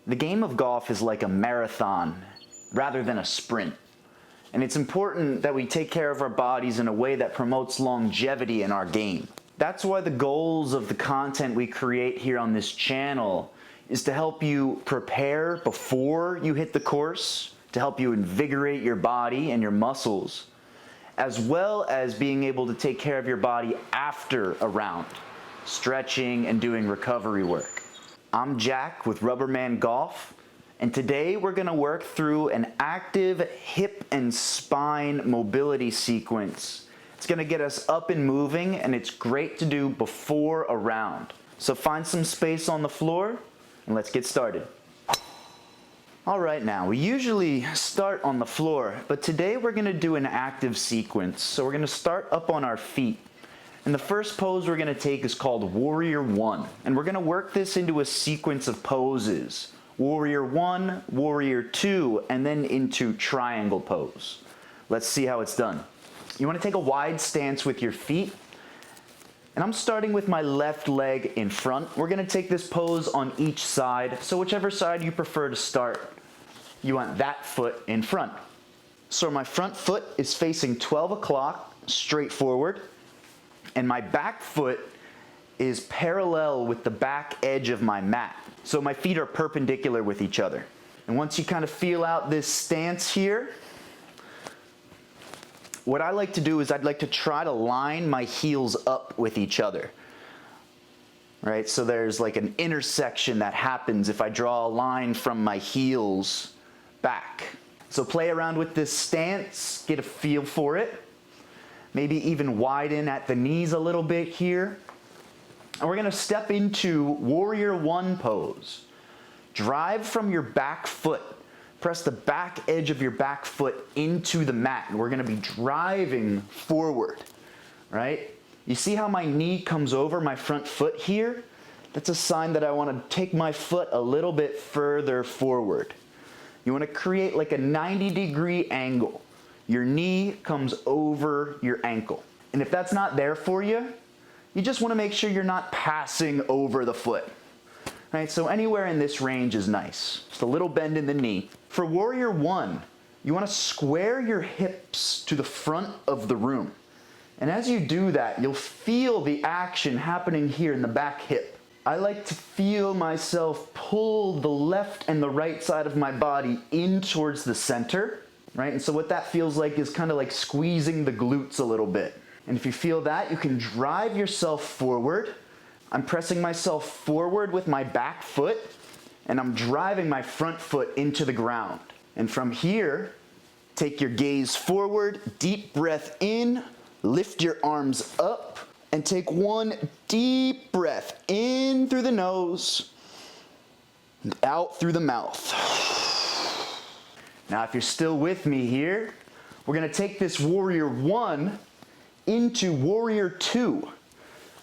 The game of golf is like a marathon rather than a sprint. And it's important that we take care of our bodies in a way that promotes longevity in our game. That's why the goals of the content we create here on this channel is to help you prepare before you hit the course, to help you invigorate your body and your muscles, as well as being able to take care of your body after a round, stretching and doing recovery work. I'm Jack with Rubberman Golf, and today we're going to work through an active hip and spine mobility sequence. It's going to get us up and moving, and it's great to do before a round. So find some space on the floor, and let's get started. All right, now, we usually start on the floor, but today we're going to do an active sequence. So we're going to start up on our feet. And the first pose we're going to take is called Warrior One. And we're going to work this into a sequence of poses. Warrior One, Warrior Two, and then into triangle pose. Let's see how it's done. You want to take a wide stance with your feet. And I'm starting with my left leg in front. We're going to take this pose on each side. So whichever side you prefer to start, you want that foot in front. So my front foot is facing 12 o'clock, straight forward. And my back foot is parallel with the back edge of my mat. So my feet are perpendicular with each other. And once you kind of feel out this stance here, what I like to do is I'd like to try to line my heels up with each other. Right? So there's like an intersection that happens if I draw a line from my heels back. So play around with this stance, get a feel for it. Maybe even widen at the knees a little bit here. And we're going to step into Warrior One pose. Drive from your back foot. Press the back edge of your back foot into the mat. And we're going to be driving forward, right? You see how my knee comes over my front foot here? That's a sign that I want to take my foot a little bit further forward. You want to create like a 90-degree angle. Your knee comes over your ankle. And if that's not there for you, you just want to make sure you're not passing over the foot. Right? So anywhere in this range is nice. Just a little bend in the knee. For Warrior One, you want to square your hips to the front of the room. And as you do that, you'll feel the action happening here in the back hip. I like to feel myself pull the left and the right side of my body in towards the center. Right? And so what that feels like is kind of like squeezing the glutes a little bit. And if you feel that, you can drive yourself forward. I'm pressing myself forward with my back foot, and I'm driving my front foot into the ground. And from here, take your gaze forward, deep breath in, lift your arms up, and take one deep breath in through the nose, and out through the mouth. Now, if you're still with me here, we're going to take this Warrior One into Warrior Two.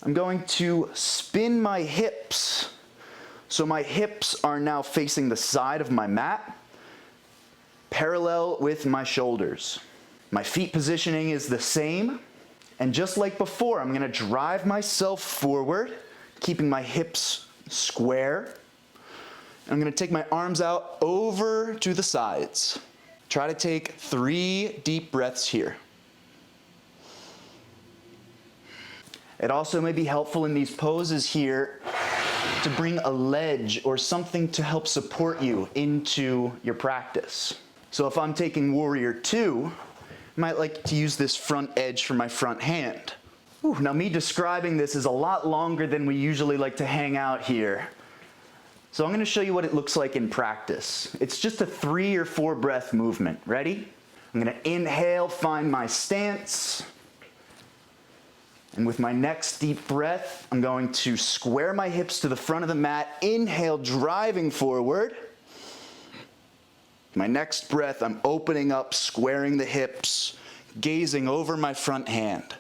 I'm going to spin my hips. So my hips are now facing the side of my mat, parallel with my shoulders. My feet positioning is the same. And just like before, I'm going to drive myself forward, keeping my hips square. I'm going to take my arms out over to the sides. Try to take 3 deep breaths here. It also may be helpful in these poses here to bring a ledge or something to help support you into your practice. So if I'm taking Warrior Two, I might like to use this front edge for my front hand. Ooh, now me describing this is a lot longer than we usually like to hang out here. So I'm going to show you what it looks like in practice. It's just a 3 or 4 breath movement. Ready? I'm going to inhale, find my stance. And with my next deep breath, I'm going to square my hips to the front of the mat. Inhale, driving forward. My next breath, I'm opening up, squaring the hips, gazing over my front hand.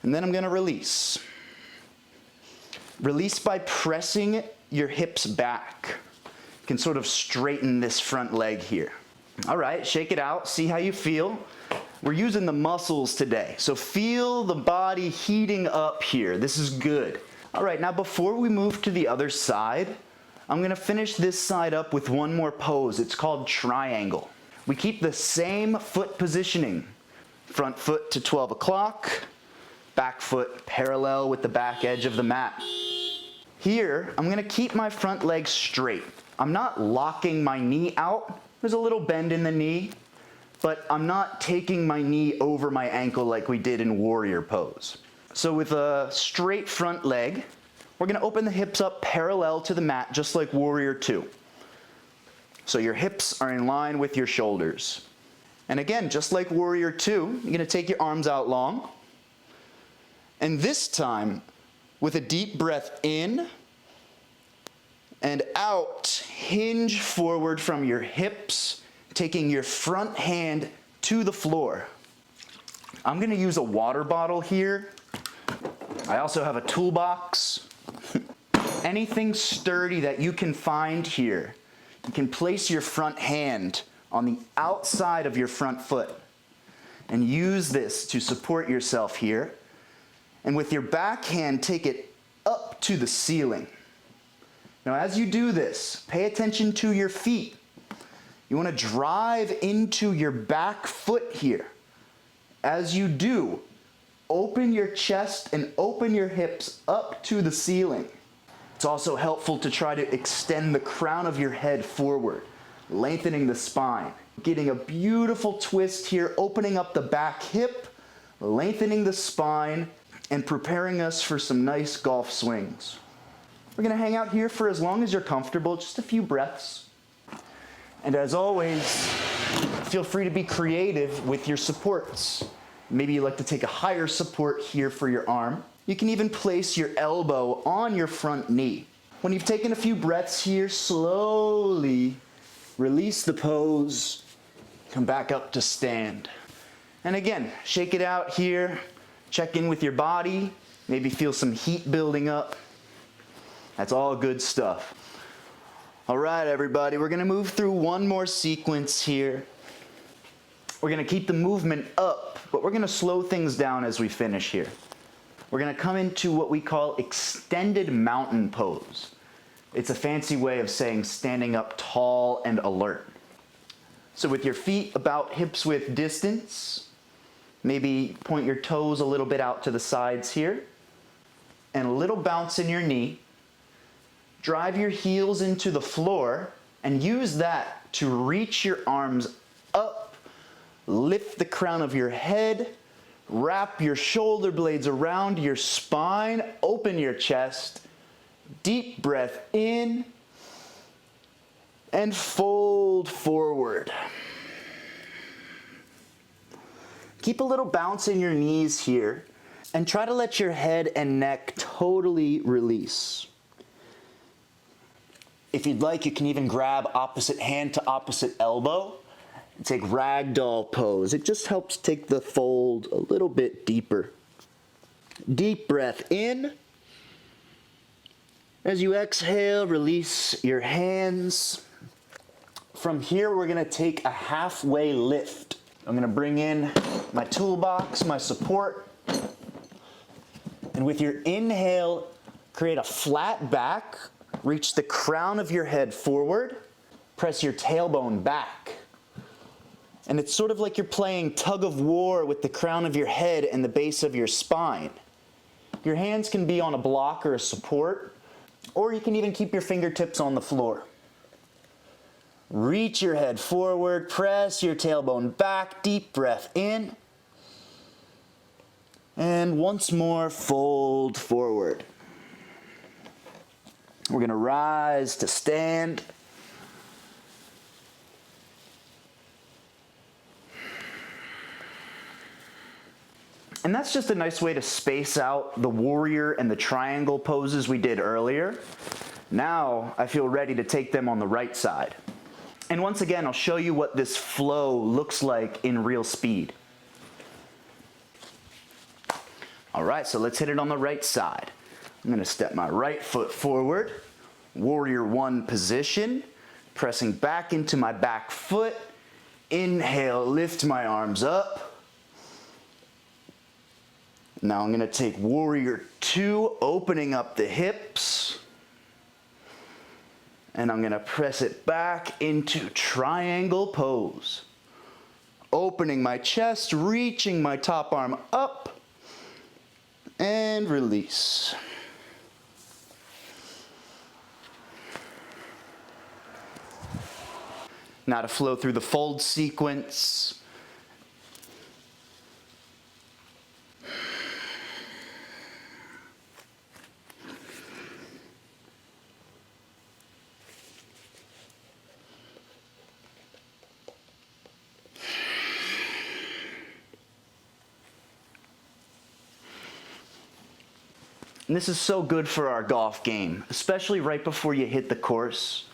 And then I'm going to release. Release by pressing your hips back. You can sort of straighten this front leg here. All right, shake it out, see how you feel. We're using the muscles today, so feel the body heating up here. This is good. All right, now before we move to the other side, I'm gonna finish this side up with one more pose. It's called triangle. We keep the same foot positioning. Front foot to 12 o'clock, back foot parallel with the back edge of the mat. Here, I'm gonna keep my front leg straight. I'm not locking my knee out. There's a little bend in the knee, but I'm not taking my knee over my ankle like we did in warrior pose. So with a straight front leg, we're gonna open the hips up parallel to the mat, just like warrior 2. So your hips are in line with your shoulders. And again, just like warrior 2, you're gonna take your arms out long. And this time, with a deep breath in and out, hinge forward from your hips, taking your front hand to the floor. I'm gonna use a water bottle here. I also have a toolbox. Anything sturdy that you can find here. You can place your front hand on the outside of your front foot and use this to support yourself here. And with your back hand, take it up to the ceiling. Now, as you do this, pay attention to your feet. You want to drive into your back foot here. As you do, open your chest and open your hips up to the ceiling. It's also helpful to try to extend the crown of your head forward, lengthening the spine. Getting a beautiful twist here, opening up the back hip, lengthening the spine, and preparing us for some nice golf swings. We're gonna hang out here for as long as you're comfortable, just a few breaths. And as always, feel free to be creative with your supports. Maybe you like to take a higher support here for your arm. You can even place your elbow on your front knee. When you've taken a few breaths here, slowly release the pose, come back up to stand. And again, shake it out here, check in with your body, maybe feel some heat building up. That's all good stuff. All right, everybody, we're gonna move through one more sequence here. We're gonna keep the movement up, but we're gonna slow things down as we finish here. We're gonna come into what we call extended mountain pose. It's a fancy way of saying standing up tall and alert. So with your feet about hips width distance, maybe point your toes a little bit out to the sides here, and a little bounce in your knee. Drive your heels into the floor and use that to reach your arms up, lift the crown of your head, wrap your shoulder blades around your spine, open your chest, deep breath in, and fold forward. Keep a little bounce in your knees here, and try to let your head and neck totally release. If you'd like, you can even grab opposite hand to opposite elbow and take ragdoll pose. It just helps take the fold a little bit deeper. Deep breath in. As you exhale, release your hands. From here, we're gonna take a halfway lift. I'm gonna bring in my toolbox, my support. And with your inhale, create a flat back. Reach the crown of your head forward, press your tailbone back. And it's sort of like you're playing tug of war with the crown of your head and the base of your spine. Your hands can be on a block or a support, or you can even keep your fingertips on the floor. Reach your head forward, press your tailbone back, deep breath in. And once more, fold forward. We're gonna rise to stand. And that's just a nice way to space out the warrior and the triangle poses we did earlier. Now I feel ready to take them on the right side. And once again, I'll show you what this flow looks like in real speed. All right, so let's hit it on the right side. I'm gonna step my right foot forward, warrior one position, pressing back into my back foot. Inhale, lift my arms up. Now I'm gonna take warrior two, opening up the hips. And I'm gonna press it back into triangle pose. Opening my chest, reaching my top arm up, and release. Now to flow through the fold sequence. And this is so good for our golf game, especially right before you hit the course.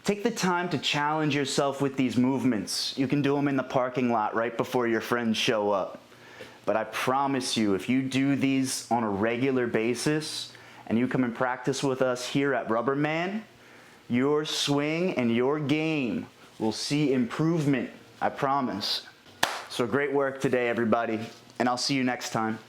Take the time to challenge yourself with these movements. You can do them in the parking lot right before your friends show up. But I promise you, if you do these on a regular basis and you come and practice with us here at Rubberman, your swing and your game will see improvement, I promise. So great work today, everybody, and I'll see you next time.